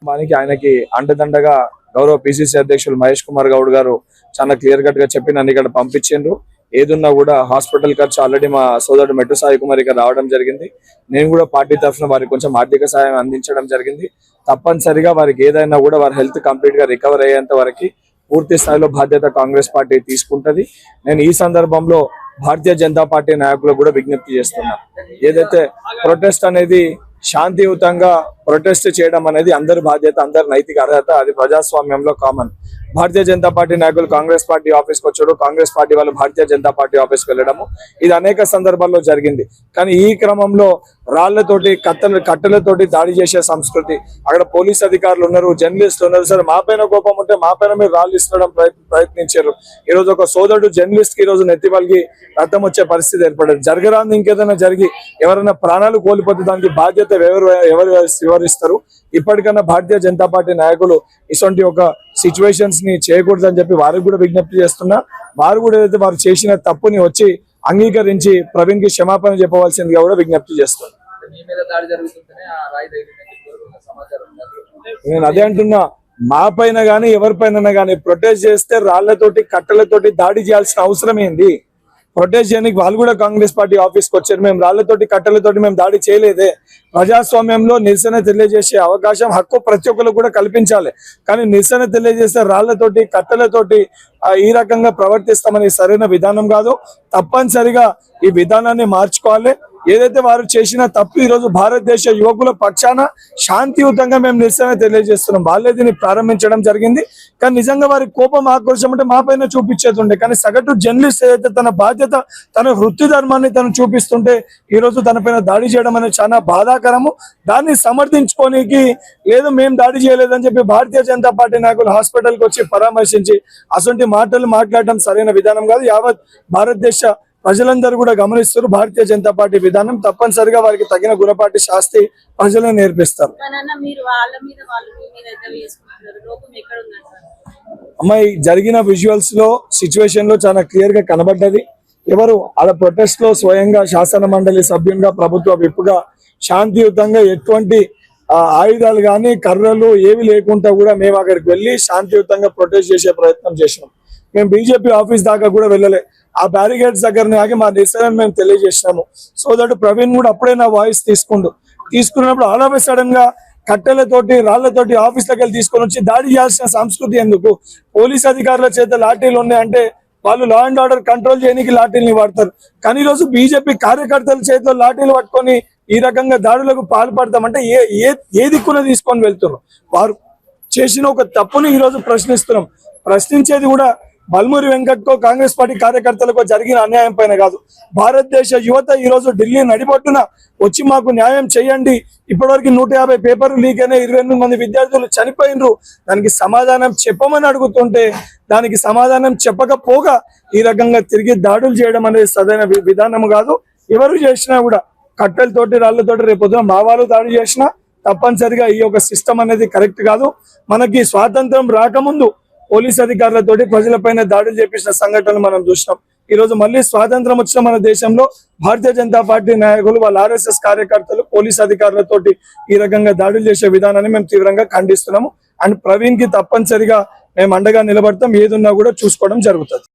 దానికి ఆయనకి అండదండగా గౌరవ పిసిసి అధ్యక్షులు మహేష్ కుమార్ గౌడ్ గారు చాలా క్లియర్ కట్ గా చెప్పి నన్ను ఇక్కడ పంపించిండ్రు. ఏదున్నా కూడా హాస్పిటల్ ఖర్చు ఆల్రెడీ మా సోదరుడు మెట్టు సాయి కుమార్ ఇక్కడ రావడం జరిగింది. నేను కూడా పార్టీ తరఫున వారికి కొంచెం ఆర్థిక సాయం అందించడం జరిగింది. తప్పనిసరిగా వారికి ఏదైనా కూడా వారి హెల్త్ కంప్లీట్ గా రికవర్ అయ్యేంత వరకు పూర్తి స్థాయిలో బాధ్యత కాంగ్రెస్ పార్టీ తీసుకుంటది. నేను ఈ సందర్భంలో భారతీయ జనతా పార్టీ నాయకులకు కూడా విజ్ఞప్తి చేస్తున్నా, ఏదైతే ప్రొటెస్ట్ అనేది శాంతియుతంగా ప్రొటెస్ట్ చేయడం అనేది అందరి బాధ్యత, అందరి నైతిక అర్హత, అది ప్రజాస్వామ్యంలో కామన్. భారతీయ జనతా పార్టీ నాయకులు కాంగ్రెస్ పార్టీ ఆఫీస్కి వచ్చాడు, కాంగ్రెస్ పార్టీ వాళ్ళు భారతీయ జనతా పార్టీ ఆఫీస్కి వెళ్ళడము ఇది అనేక సందర్భాల్లో జరిగింది. కానీ ఈ క్రమంలో రాళ్లతోటి కట్టెలతోటి దాడి చేసే సంస్కృతి, అక్కడ పోలీస్ అధికారులు ఉన్నారు, జర్నలిస్టులు ఉన్నారు. సరే మా పైన కోపం ఉంటే మా పైన మీరు రాళ్ళు ఇస్తడం ప్రయత్నించారు. ఈ రోజు ఒక సోదరుడు జర్నలిస్ట్ కి ఈ రోజు నెత్తివలిగి రక్తం వచ్చే పరిస్థితి ఏర్పడదు. జరగరాంది ఇంకేదైనా జరిగి ఎవరైనా ప్రాణాలు కోల్పోతే దానికి బాధ్యత ఎవరు వివరిస్తారు? ఇప్పటికన్నా భారతీయ జనతా పార్టీ నాయకులు ఇటువంటి ఒక సిచ్యువేషన్స్ ని చేయకూడదని చెప్పి వారికి కూడా విజ్ఞప్తి చేస్తున్నా. వారు కూడా ఏదైతే వారు చేసిన తప్పుని వచ్చి అంగీకరించి ప్రవీణ్ కి క్షమాపణ చెప్పవలసిందిగా కూడా విజ్ఞప్తి చేస్తున్నా. నేను అదే అంటున్నా, మా పైన గానీ ఎవరిపైన గానీ ప్రొటెస్ట్ చేస్తే రాళ్లతోటి కట్టెలతోటి దాడి చేయాల్సిన అవసరం ఏంది? ప్రొటెస్ట్ చేయడానికి వాళ్ళు కూడా కాంగ్రెస్ పార్టీ ఆఫీస్కి వచ్చారు. మేము రాళ్లతోటి కట్టెలతోటి మేము దాడి చేయలేదే. ప్రజాస్వామ్యంలో నిరసన తెలియజేసే అవకాశం, హక్కు ప్రతి ఒక్కరు కూడా కల్పించాలి. కానీ నిరసన తెలియజేస్తే రాళ్లతోటి కట్టెలతోటి ఈ రకంగా ప్రవర్తిస్తామని సరైన విధానం కాదు. తప్పనిసరిగా ఈ విధానాన్ని మార్చుకోవాలి. ఏదైతే వారు చేసిన తప్పు ఈ రోజు భారతదేశ యువకుల పక్షాన శాంతియుతంగా మేము నిరసన తెలియజేస్తున్నాం. వాళ్ళే దీన్ని ప్రారంభించడం జరిగింది. కానీ నిజంగా వారి కోపం ఆక్రోశం అంటే మా పైన చూపించేది ఉండే. కానీ సగటు జర్నలిస్ట్ ఏదైతే తన బాధ్యత, తన వృత్తి ధర్మాన్ని తను చూపిస్తుంటే ఈ రోజు తన పైన దాడి చేయడం అనేది చాలా బాధాకరము. దాన్ని సమర్థించుకోనికి లేదు మేము దాడి చేయలేదని చెప్పి భారతీయ జనతా పార్టీ నాయకులు హాస్పిటల్కి వచ్చి పరామర్శించి అసలు మాటలు మాట్లాడడం సరైన విధానం కాదు. యావత్ భారతదేశ ప్రజలందరూ కూడా గమనిస్తారు భారతీయ జనతా పార్టీ విధానం. తప్పనిసరిగా వారికి తగిన గుణపాటి శాస్తి ప్రజలను నేర్పిస్తారు. అమ్మాయి జరిగిన విజువల్స్ లో సిచ్యువేషన్ లో చాలా క్లియర్ గా కనబడ్డది. ఎవరు ఆడ ప్రొటెస్ట్ లో స్వయంగా శాసన మండలి సభ్యునిగా, ప్రభుత్వ విప్పుగా శాంతియుతంగా ఎటువంటి ఆయుధాలు కానీ కర్రలు ఏవి లేకుండా కూడా మేము అక్కడికి వెళ్ళి శాంతియుతంగా ప్రొటెస్ట్ చేసే ప్రయత్నం చేసినాం. మేము బీజేపీ ఆఫీస్ దాకా కూడా వెళ్ళలే. ఆ బ్యారిగేడ్స్ దగ్గరనే ఆగి మా నిరసనను మేము తెలియజేసినాము. సో దట్ ప్రవీణ్ కూడా అప్పుడే నా వాయిస్ తీసుకున్నప్పుడు ఆల్ ఆఫ్ సడన్ గా కట్టెలతోటి రాళ్లతోటి ఆఫీస్లోకి వెళ్ళి తీసుకొని వచ్చి దాడి చేయాల్సిన సంస్కృతి ఎందుకు? పోలీస్ అధికారుల చేత లాఠీలు ఉన్నాయంటే వాళ్ళు లా అండ్ ఆర్డర్ కంట్రోల్ చేయడానికి లాఠీల్ని వాడతారు. కానీ ఈరోజు బీజేపీ కార్యకర్తల చేతిలో లాఠీలు పట్టుకొని ఈ రకంగా దాడులకు పాల్పడతామంటే ఏ దిక్కున తీసుకొని వెళ్తున్నారు? వారు చేసిన ఒక తప్పుని ఈరోజు ప్రశ్నిస్తున్నాం. ప్రశ్నించేది కూడా బల్మూరి వెంకట్కో కాంగ్రెస్ పార్టీ కార్యకర్తలకు జరిగిన అన్యాయం పైన కాదు. భారతదేశ యువత ఈ రోజు ఢిల్లీ నడిబొట్టున వచ్చి మాకు న్యాయం చేయండి, ఇప్పటివరకు 150 పేపర్లు లీక్ అయినా 28 మంది విద్యార్థులు చనిపోయినరు, దానికి సమాధానం చెప్పమని అడుగుతుంటే దానికి సమాధానం చెప్పకపోగా ఈ రకంగా తిరిగి దాడులు చేయడం అనేది సరైన విధానం కాదు. ఎవరు చేసినా కూడా కట్టెలతోటి రాళ్లతోటి రేపొద్దున మా వాళ్ళు దాడి చేసినా తప్పనిసరిగా ఈ యొక్క సిస్టమ్ అనేది కరెక్ట్ కాదు. మనకి స్వాతంత్రం రాకముందు పోలీస్ అధికారులతోటి ప్రజలపైన దాడులు చేపించిన సంఘటనలు మనం చూసినాం. ఈ రోజు మళ్ళీ స్వాతంత్రం వచ్చిన మన దేశంలో భారతీయ జనతా పార్టీ నాయకులు, వాళ్ళ ఆర్ఎస్ఎస్ కార్యకర్తలు పోలీస్ అధికారులతోటి ఈ రకంగా దాడులు చేసే విధానాన్ని మేము తీవ్రంగా ఖండిస్తున్నాము. అండ్ ప్రవీణ్ కి తప్పనిసరిగా మేము అండగా నిలబడతాం. ఏదున్నా కూడా చూసుకోవడం జరుగుతుంది.